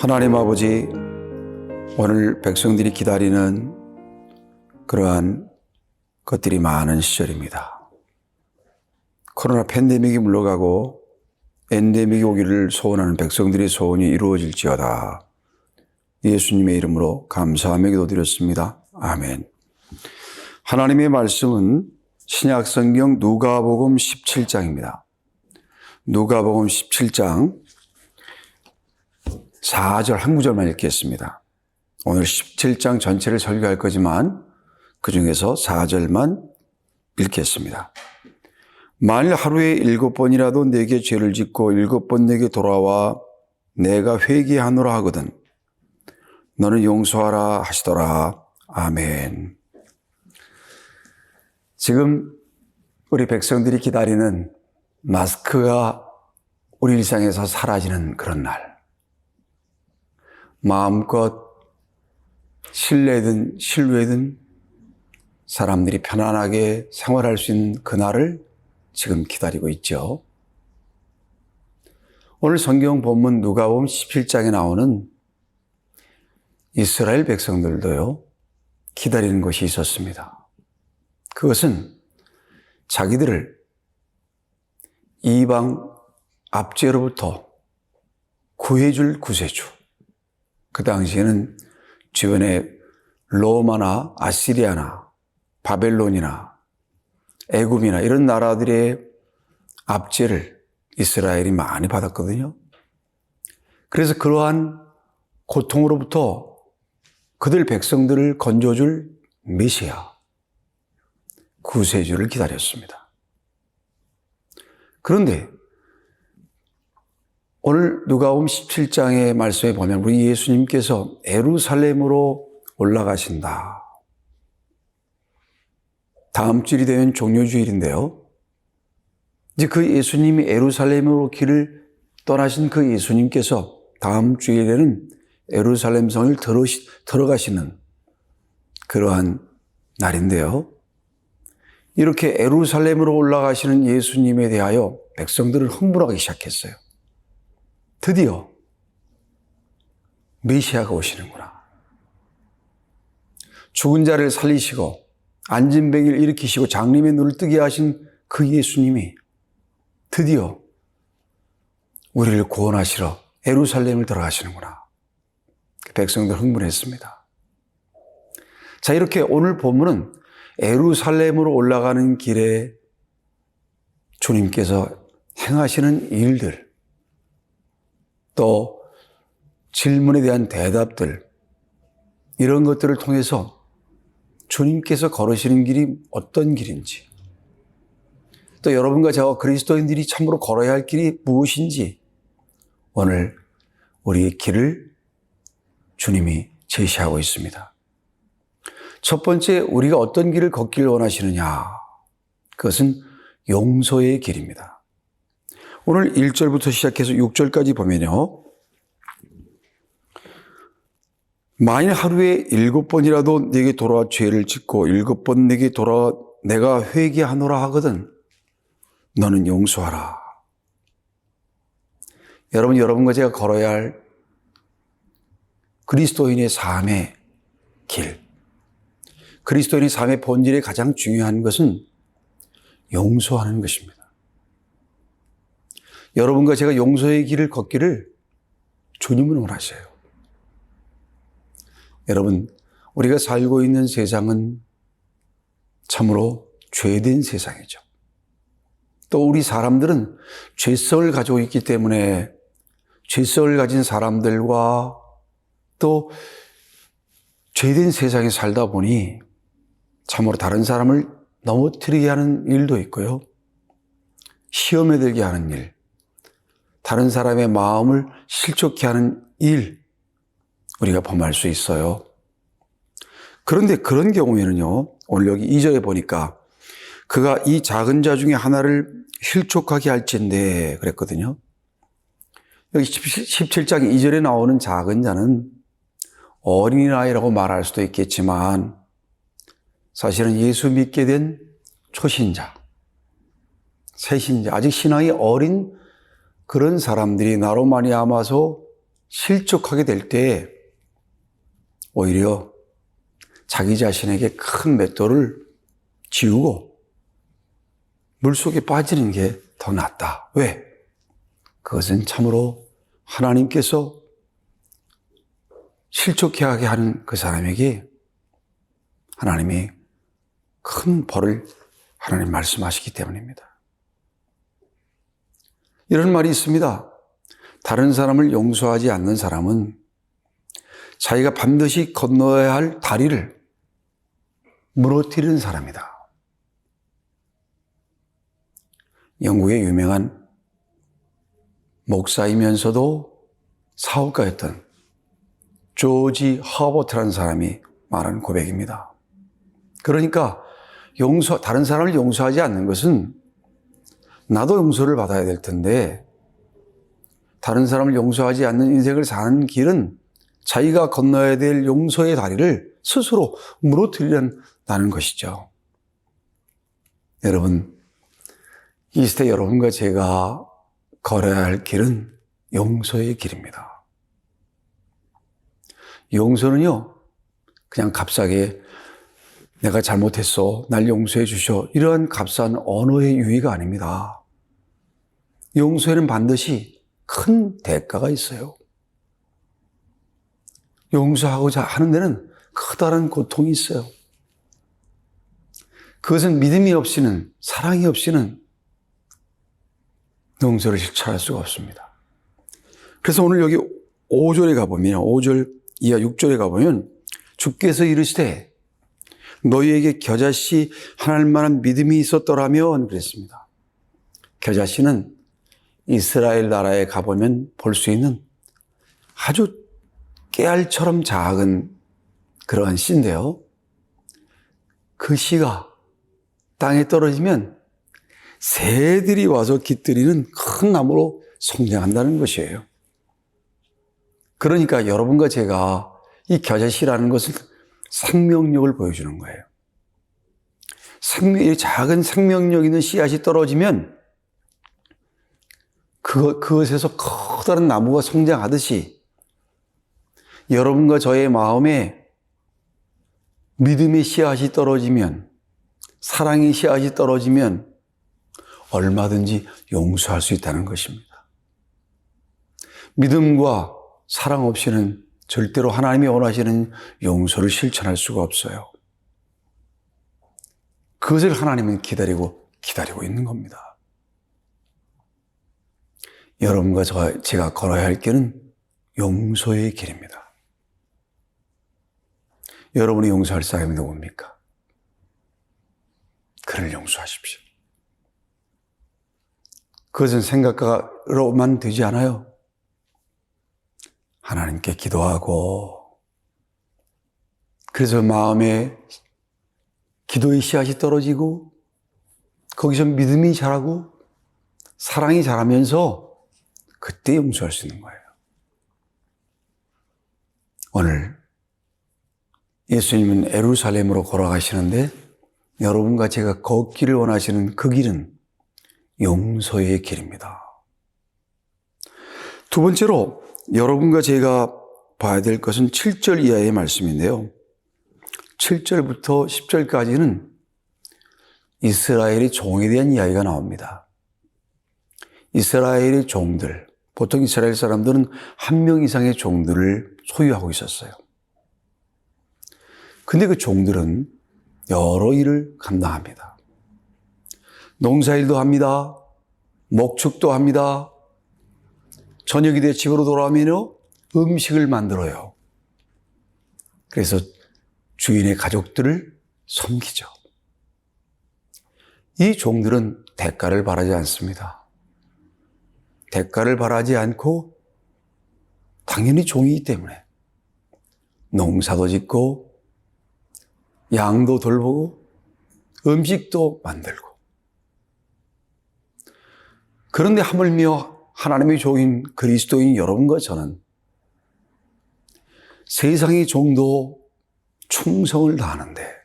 하나님 아버지, 오늘 백성들이 기다리는 그러한 것들이 많은 시절입니다. 코로나 팬데믹이 물러가고 엔데믹이 오기를 소원하는 백성들의 소원이 이루어질지어다. 예수님의 이름으로 감사하며 기도드렸습니다. 아멘. 하나님의 말씀은 신약성경 누가복음 17장입니다. 누가복음 17장 4절 한 구절만 읽겠습니다. 오늘 17장 전체를 설교할 거지만 그 중에서 4절만 읽겠습니다. 만일 하루에 7번이라도 내게 죄를 짓고 7번 내게 돌아와 내가 회개하노라 하거든 너는 용서하라 하시더라. 아멘. 지금 우리 백성들이 기다리는 마스크가 우리 일상에서 사라지는 그런 날, 마음껏 실내든 실외든 사람들이 편안하게 생활할 수 있는 그날을 지금 기다리고 있죠. 오늘 성경 본문 누가복음 17장에 나오는 이스라엘 백성들도요, 기다리는 것이 있었습니다. 그것은 자기들을 이방 압제로부터 구해줄 구세주, 그 당시에는 주변에 로마나 아시리아나 바벨론이나 애굽이나 이런 나라들의 압제를 이스라엘이 많이 받았거든요. 그래서 그러한 고통으로부터 그들 백성들을 건져줄 메시아, 구세주를 기다렸습니다. 그런데 오늘 누가복음 17장의 말씀에 보면 우리 예수님께서 예루살렘으로 올라가신다. 다음 주일이 되면 종료주일인데요. 이제 그 예수님이 예루살렘으로 길을 떠나신 그 예수님께서 다음 주일에는 예루살렘 성을 들어가시는 그러한 날인데요. 이렇게 예루살렘으로 올라가시는 예수님에 대하여 백성들은 흥분하기 시작했어요. 드디어 메시아가 오시는구나. 죽은 자를 살리시고 앉은 뱅이를 일으키시고 장님의 눈을 뜨게 하신 그 예수님이 드디어 우리를 구원하시러 예루살렘을 들어가시는구나. 백성들 흥분했습니다. 자, 이렇게 오늘 본문은 예루살렘으로 올라가는 길에 주님께서 행하시는 일들, 또 질문에 대한 대답들, 이런 것들을 통해서 주님께서 걸으시는 길이 어떤 길인지, 또 여러분과 저와 그리스도인들이 참으로 걸어야 할 길이 무엇인지 오늘 우리의 길을 주님이 제시하고 있습니다. 첫 번째, 우리가 어떤 길을 걷기를 원하시느냐? 그것은 용서의 길입니다. 오늘 1절부터 시작해서 6절까지 보면요. 만일 하루에 7번이라도 내게 돌아와 죄를 짓고 7번 내게 돌아와 내가 회개하노라 하거든 너는 용서하라. 여러분과 제가 걸어야 할 그리스도인의 삶의 길, 그리스도인의 삶의 본질에 가장 중요한 것은 용서하는 것입니다. 여러분과 제가 용서의 길을 걷기를 주님은 원하셔요. 여러분, 우리가 살고 있는 세상은 참으로 죄된 세상이죠. 또 우리 사람들은 죄성을 가지고 있기 때문에 죄성을 가진 사람들과 또 죄된 세상에 살다 보니 참으로 다른 사람을 넘어뜨리게 하는 일도 있고요. 시험에 들게 하는 일, 다른 사람의 마음을 실족케 하는 일, 우리가 범할 수 있어요. 그런데 그런 경우에는요, 오늘 여기 2절에 보니까 그가 이 작은 자 중에 하나를 실족하게 할진대 그랬거든요. 여기 17장 2절에 나오는 작은 자는 어린아이라고 말할 수도 있겠지만 사실은 예수 믿게 된 초신자, 새신자, 아직 신앙이 어린 그런 사람들이 나로 말미암아서 실족하게 될 때 오히려 자기 자신에게 큰 맷돌을 지우고 물속에 빠지는 게 더 낫다. 왜? 그것은 참으로 하나님께서 실족해 하게 하는 그 사람에게 하나님이 큰 벌을 하나님 말씀하시기 때문입니다. 이런 말이 있습니다. 다른 사람을 용서하지 않는 사람은 자기가 반드시 건너야 할 다리를 무너뜨리는 사람이다. 영국의 유명한 목사이면서도 사업가였던 조지 허버트라는 사람이 말하는 고백입니다. 그러니까 다른 사람을 용서하지 않는 것은 나도 용서를 받아야 될 텐데 다른 사람을 용서하지 않는 인생을 사는 길은 자기가 건너야 될 용서의 다리를 스스로 무너뜨리려는 것이죠. 여러분, 이 시대 여러분과 제가 걸어야 할 길은 용서의 길입니다. 용서는요, 그냥 값싸게 내가 잘못했어, 날 용서해 주셔, 이러한 값싼 언어의 유의가 아닙니다. 용서에는 반드시 큰 대가가 있어요. 용서하고자 하는 데는 커다란 고통이 있어요. 그것은 믿음이 없이는, 사랑이 없이는 용서를 실천할 수가 없습니다. 그래서 오늘 여기 5절에 가보면, 5절 이하 6절에 가보면 주께서 이르시되 너희에게 겨자씨 하나일 만한 믿음이 있었더라면 그랬습니다. 겨자씨는 이스라엘 나라에 가보면 볼 수 있는 아주 깨알처럼 작은 그러한 씨인데요. 그 씨가 땅에 떨어지면 새들이 와서 깃들이는 큰 나무로 성장한다는 것이에요. 그러니까 여러분과 제가 이 겨자씨라는 것은 생명력을 보여주는 거예요. 작은 생명력 있는 씨앗이 떨어지면 그것에서 커다란 나무가 성장하듯이 여러분과 저의 마음에 믿음의 씨앗이 떨어지면, 사랑의 씨앗이 떨어지면 얼마든지 용서할 수 있다는 것입니다. 믿음과 사랑 없이는 절대로 하나님이 원하시는 용서를 실천할 수가 없어요. 그것을 하나님은 기다리고 있는 겁니다. 여러분과 제가 걸어야 할 길은 용서의 길입니다. 여러분이 용서할 사람이 누굽니까? 그를 용서하십시오. 그것은 생각으로만 되지 않아요. 하나님께 기도하고, 그래서 마음에 기도의 씨앗이 떨어지고 거기서 믿음이 자라고 사랑이 자라면서 그때 용서할 수 있는 거예요. 오늘 예수님은 예루살렘으로 걸어가시는데 여러분과 제가 걷기를 원하시는 그 길은 용서의 길입니다. 두 번째로 여러분과 제가 봐야 될 것은 7절 이하의 말씀인데요. 7절부터 10절까지는 이스라엘의 종에 대한 이야기가 나옵니다. 이스라엘의 종들, 보통 이스라엘 사람들은 한 명 이상의 종들을 소유하고 있었어요. 근데 그 종들은 여러 일을 감당합니다. 농사일도 합니다. 목축도 합니다. 저녁이 돼 집으로 돌아오면 음식을 만들어요. 그래서 주인의 가족들을 섬기죠. 이 종들은 대가를 바라지 않습니다. 대가를 바라지 않고 당연히 종이기 때문에 농사도 짓고 양도 돌보고 음식도 만들고, 그런데 하물며 하나님의 종인 그리스도인 여러분과 저는 세상의 종도 충성을 다하는데,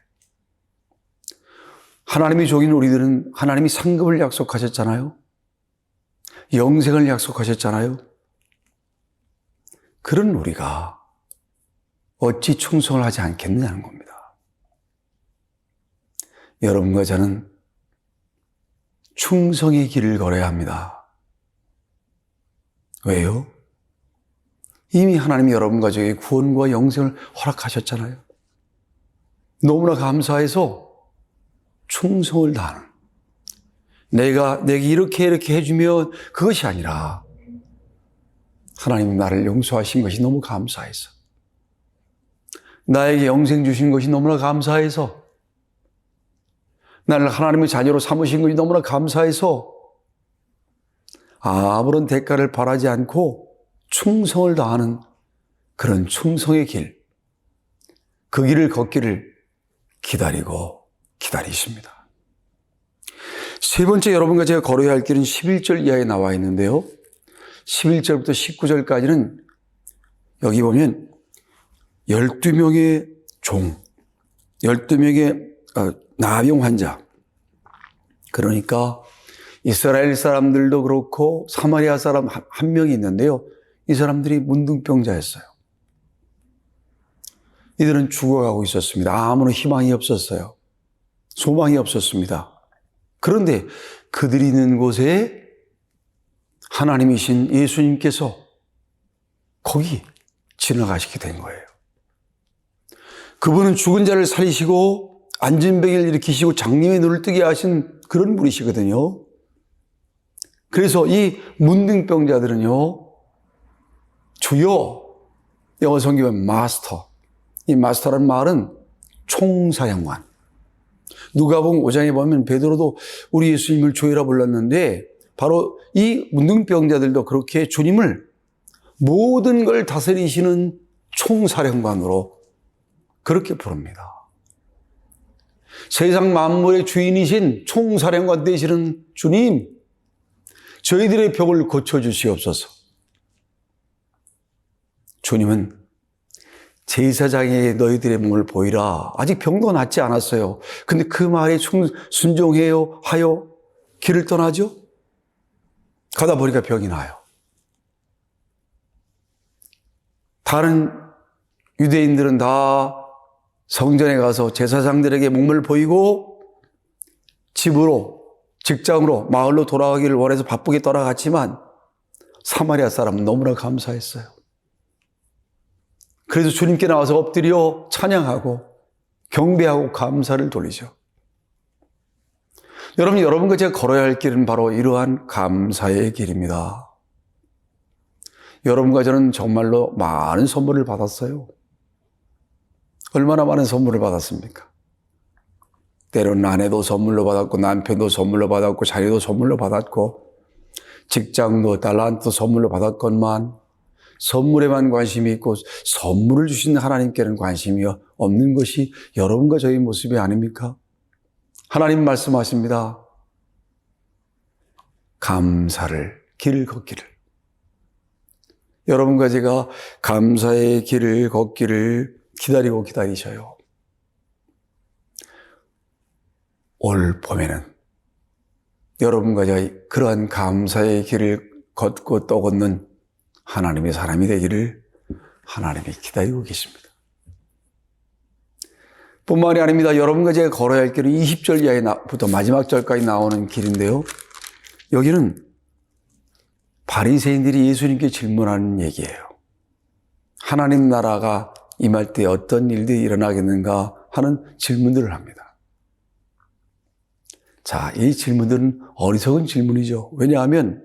하나님의 종인 우리들은 하나님이 상급을 약속하셨잖아요. 영생을 약속하셨잖아요. 그런 우리가 어찌 충성을 하지 않겠느냐는 겁니다. 여러분과 저는 충성의 길을 걸어야 합니다. 왜요? 이미 하나님이 여러분 가족의 구원과 영생을 허락하셨잖아요. 너무나 감사해서 충성을 다하는, 내게 이렇게 해주면 그것이 아니라 하나님이 나를 용서하신 것이 너무 감사해서, 나에게 영생 주신 것이 너무나 감사해서, 나를 하나님의 자녀로 삼으신 것이 너무나 감사해서 아무런 대가를 바라지 않고 충성을 다하는 그런 충성의 길, 그 길을 걷기를 기다리십니다. 세 번째 여러분과 제가 걸어야 할 길은 11절 이하에 나와 있는데요. 11절부터 19절까지는 여기 보면 12명의 종, 12명의 나병 환자, 그러니까 이스라엘 사람들도 그렇고 사마리아 사람 한 명이 있는데요. 이 사람들이 문둥병자였어요. 이들은 죽어가고 있었습니다. 아무런 희망이 없었어요. 소망이 없었습니다. 그런데 그들이 있는 곳에 하나님이신 예수님께서 거기 지나가시게 된 거예요. 그분은 죽은 자를 살리시고 안진병을 일으키시고 장님의 눈을 뜨게 하신 그런 분이시거든요. 그래서 이 문둥병자들은요, 주여, 영어 성경은 마스터. 이 마스터라는 말은 총사령관. 누가복음 5장에 보면 베드로도 우리 예수님을 주여라 불렀는데 바로 이 문둥병자들도 그렇게 주님을 모든 걸 다스리시는 총사령관으로 그렇게 부릅니다. 세상 만물의 주인이신 총사령관 되시는 주님, 저희들의 병을 고쳐주시옵소서. 주님은 제사장에게 너희들의 몸을 보이라. 아직 병도 낫지 않았어요. 근데 그 말에 순종해요 하여 길을 떠나죠? 가다 보니까 병이 나요. 다른 유대인들은 다 성전에 가서 제사장들에게 몸을 보이고 집으로, 직장으로, 마을로 돌아가기를 원해서 바쁘게 떠나갔지만 사마리아 사람은 너무나 감사했어요. 그래서 주님께 나와서 엎드려 찬양하고 경배하고 감사를 돌리죠. 여러분과 제가 걸어야 할 길은 바로 이러한 감사의 길입니다. 여러분과 저는 정말로 많은 선물을 받았어요. 얼마나 많은 선물을 받았습니까? 때로는 아내도 선물로 받았고 남편도 선물로 받았고 자녀도 선물로 받았고 직장도 달란트도 선물로 받았건만 선물에만 관심이 있고 선물을 주신 하나님께는 관심이 없는 것이 여러분과 저의 모습이 아닙니까? 하나님 말씀하십니다. 감사를, 길을 걷기를. 여러분과 제가 감사의 길을 걷기를 기다리셔요. 올 봄에는 여러분과 제가 그러한 감사의 길을 걷고 또 걷는 하나님의 사람이 되기를 하나님이 기다리고 계십니다. 뿐만이 아닙니다. 여러분과 제가 걸어야 할 길은 20절 이하부터 마지막 절까지 나오는 길인데요. 여기는 바리새인들이 예수님께 질문하는 얘기예요. 하나님 나라가 임할 때 어떤 일들이 일어나겠는가 하는 질문들을 합니다. 자, 이 질문들은 어리석은 질문이죠. 왜냐하면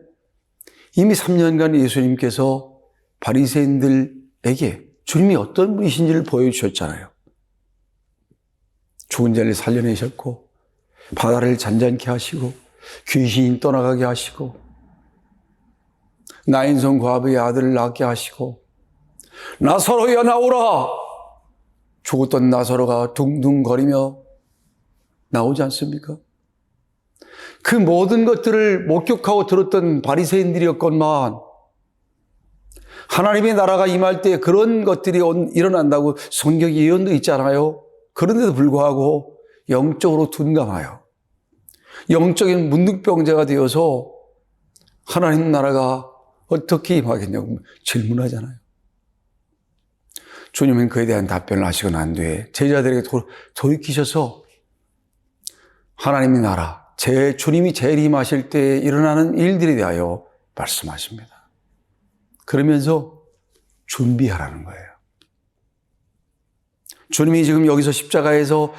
이미 3년간 예수님께서 바리새인들에게 주님이 어떤 분이신지를 보여주셨잖아요. 죽은 자를 살려내셨고 바다를 잔잔케 하시고 귀신이 떠나가게 하시고 나인성 과부의 아들을 낳게 하시고 나사로야 나오라! 죽었던 나사로가 둥둥거리며 나오지 않습니까? 그 모든 것들을 목격하고 들었던 바리새인들이었건만 하나님의 나라가 임할 때 그런 것들이 일어난다고 성경 예언도 있잖아요. 그런데도 불구하고 영적으로 둔감하여 영적인 문둥병자가 되어서 하나님 나라가 어떻게 임하겠냐고 질문하잖아요. 주님은 그에 대한 답변을 하시고 난 뒤에 제자들에게 돌이키셔서 하나님의 나라, 주님이 재림하실 때 일어나는 일들에 대하여 말씀하십니다. 그러면서 준비하라는 거예요. 주님이 지금 여기서 십자가에서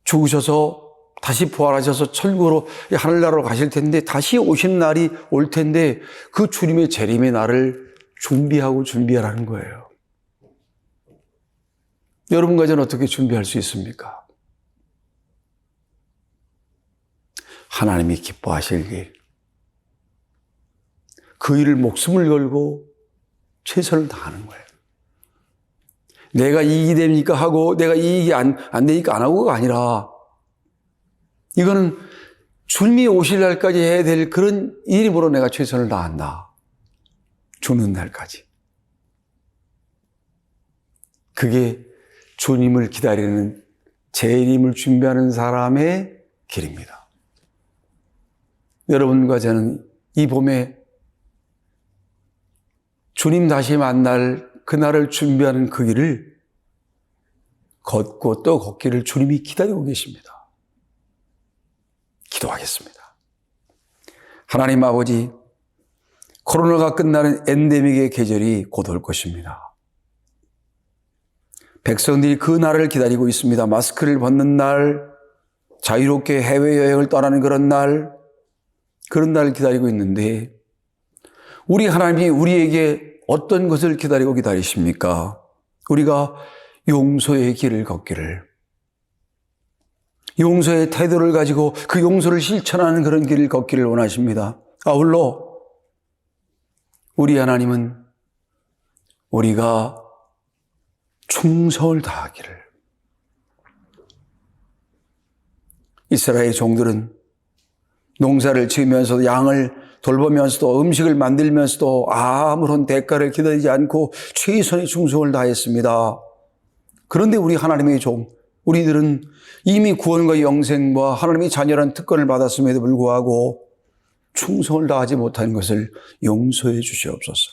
죽으셔서 다시 부활하셔서 천국으로 하늘나라로 가실 텐데 다시 오신 날이 올 텐데 그 주님의 재림의 날을 준비하라는 거예요. 여러분과 저는 어떻게 준비할 수 있습니까? 하나님이 기뻐하실 길, 그 일을 목숨을 걸고 최선을 다하는 거예요. 내가 이익이 됩니까 하고 내가 이익이 안 되니까 안 하고가 아니라 이거는 주님이 오실 날까지 해야 될 그런 일임으로 내가 최선을 다한다. 죽는 날까지. 그게 주님을 기다리는 재림을 준비하는 사람의 길입니다. 여러분과 저는 이 봄에 주님 다시 만날 그날을 준비하는 그 길을 걷고 또 걷기를 주님이 기다리고 계십니다. 기도하겠습니다. 하나님 아버지, 코로나가 끝나는 엔데믹의 계절이 곧 올 것입니다. 백성들이 그 날을 기다리고 있습니다. 마스크를 벗는 날, 자유롭게 해외여행을 떠나는 그런 날을 기다리고 있는데 우리 하나님이 우리에게 어떤 것을 기다리고 기다리십니까? 우리가 용서의 길을 걷기를, 용서의 태도를 가지고 그 용서를 실천하는 그런 길을 걷기를 원하십니다. 아울러 우리 하나님은 우리가 충성을 다하기를, 이스라엘 종들은 농사를 지으면서도 양을 돌보면서도 음식을 만들면서도 아무런 대가를 기다리지 않고 최선의 충성을 다했습니다. 그런데 우리 하나님의 종, 우리들은 이미 구원과 영생과 하나님의 자녀란 특권을 받았음에도 불구하고 충성을 다하지 못한 것을 용서해 주시옵소서.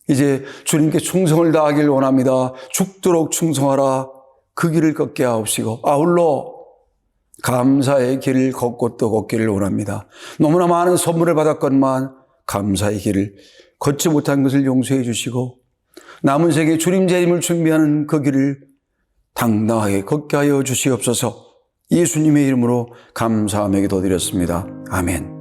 이제 주님께 충성을 다하길 원합니다. 죽도록 충성하라. 그 길을 걷게 하옵시고 아울러 감사의 길을 걷고 또 걷기를 원합니다. 너무나 많은 선물을 받았건만 감사의 길을 걷지 못한 것을 용서해 주시고 남은 세계 주님 재림을 준비하는 그 길을 당당하게 걷게 하여 주시옵소서. 예수님의 이름으로 감사하며 기도드렸습니다. 아멘.